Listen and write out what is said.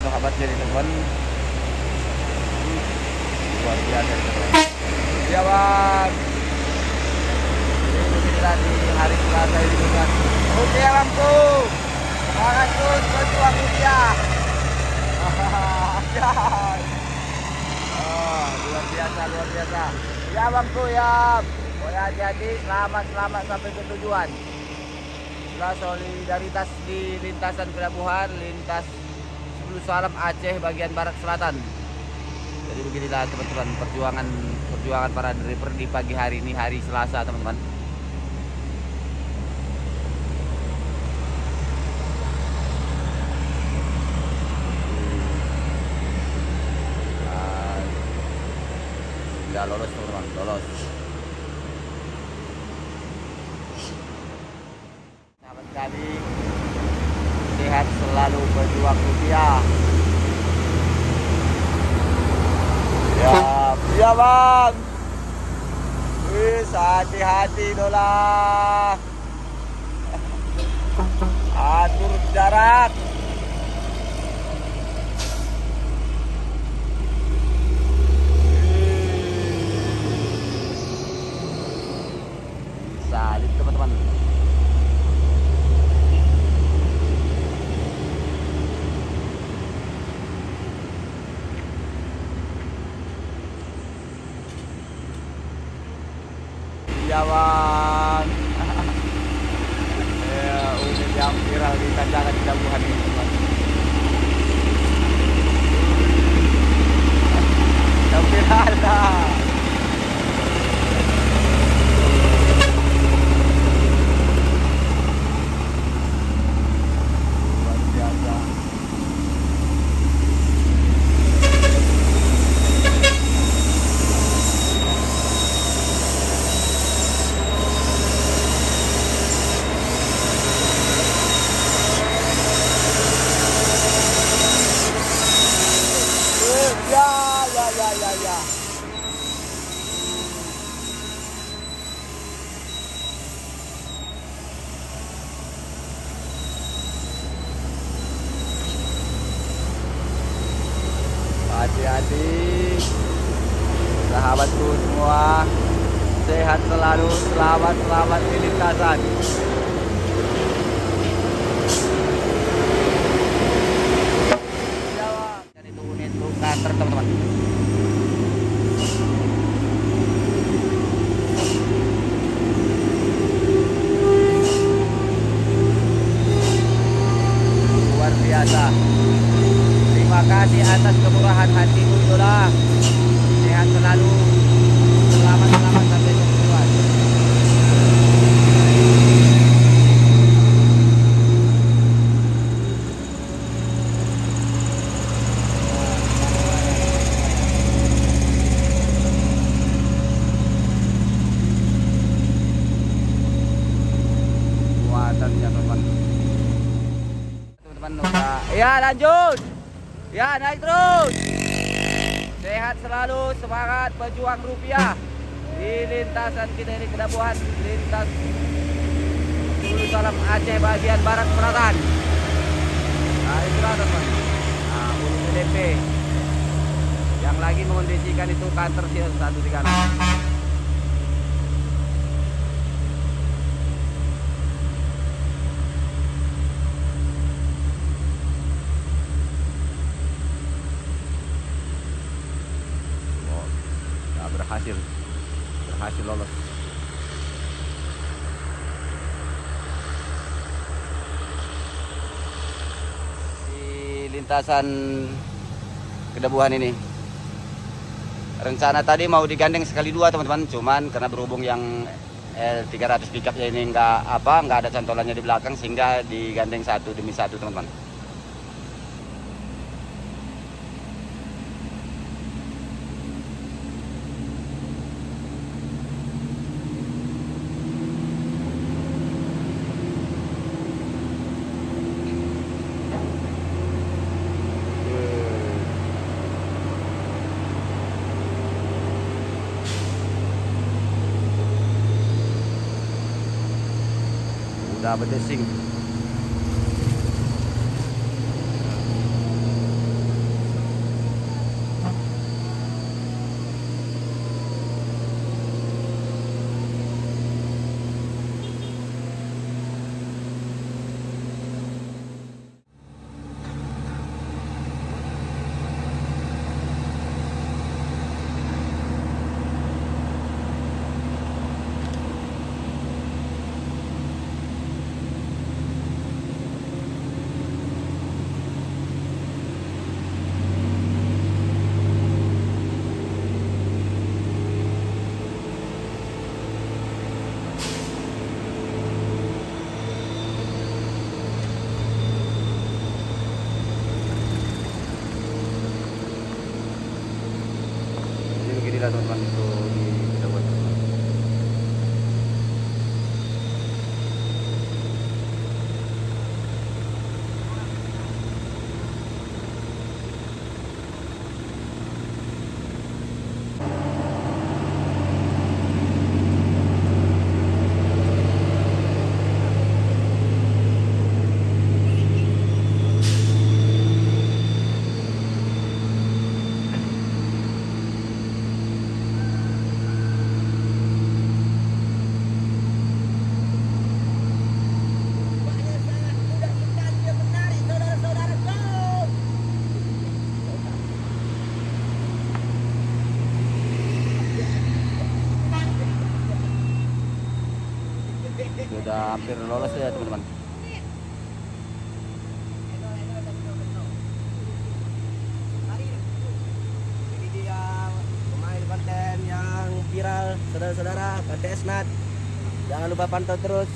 sahabatnya nih teman. Luar biasa teman. Ya bang. Ini kita di hari Selasa ini teman. Oke bangku. Semangat terus berjuang rupiah. Oh, luar biasa luar biasa. Ya bangku ya. Pokoknya hati-hati, selamat sampai ke tujuan. Itulah solidaritas di lintasan pelabuhan lintas 10 Salam Aceh bagian barat selatan. Jadi beginilah teman-teman perjuangan para driver di pagi hari ini, hari Selasa teman-teman. Sudah lolos teman-teman, lolos. Sahabat kami, sehat selalu berjuang rupiah. Ya bang. Wis hati-hati dolah. Atur jarak. Salib teman-teman. Ya bang. Ya, unit yang viral di tanjakan di Pelabuhan ini teman. Yang viral dah. Luar biasa. Ya. Hati-hati sahabatku semua, sehat selalu, selamat di lintasan. Jadi itu unit kantor teman-teman. Luar biasa. Terima kasih atas kemurahan hatimu Idola. Sehat selalu, selamat sampai tujuan. Muatannya teman-teman. Teman-teman udah. Ya lanjut. Ya naik terus. Sehat selalu, semangat berjuang rupiah di lintasan kita ini, Pelabuhan lintas 10 Salam Aceh bagian barat selatan. Nah itulah teman. Nah unit PDP yang lagi mengondisikan itu kantor sih 136. berhasil lolos. Di lintasan Kedabuhan ini rencana tadi mau digandeng sekali dua teman-teman, cuman karena berhubung yang L300 pickupnya ini nggak ada cantolannya di belakang, sehingga digandeng satu demi satu teman-teman. Udah berdesing. lah teman-teman itu kita buat. Sudah hampir lolos ya teman-teman. Ini dia pemain konten yang viral, saudara-saudara, Konten Esnat. Jangan lupa pantau terus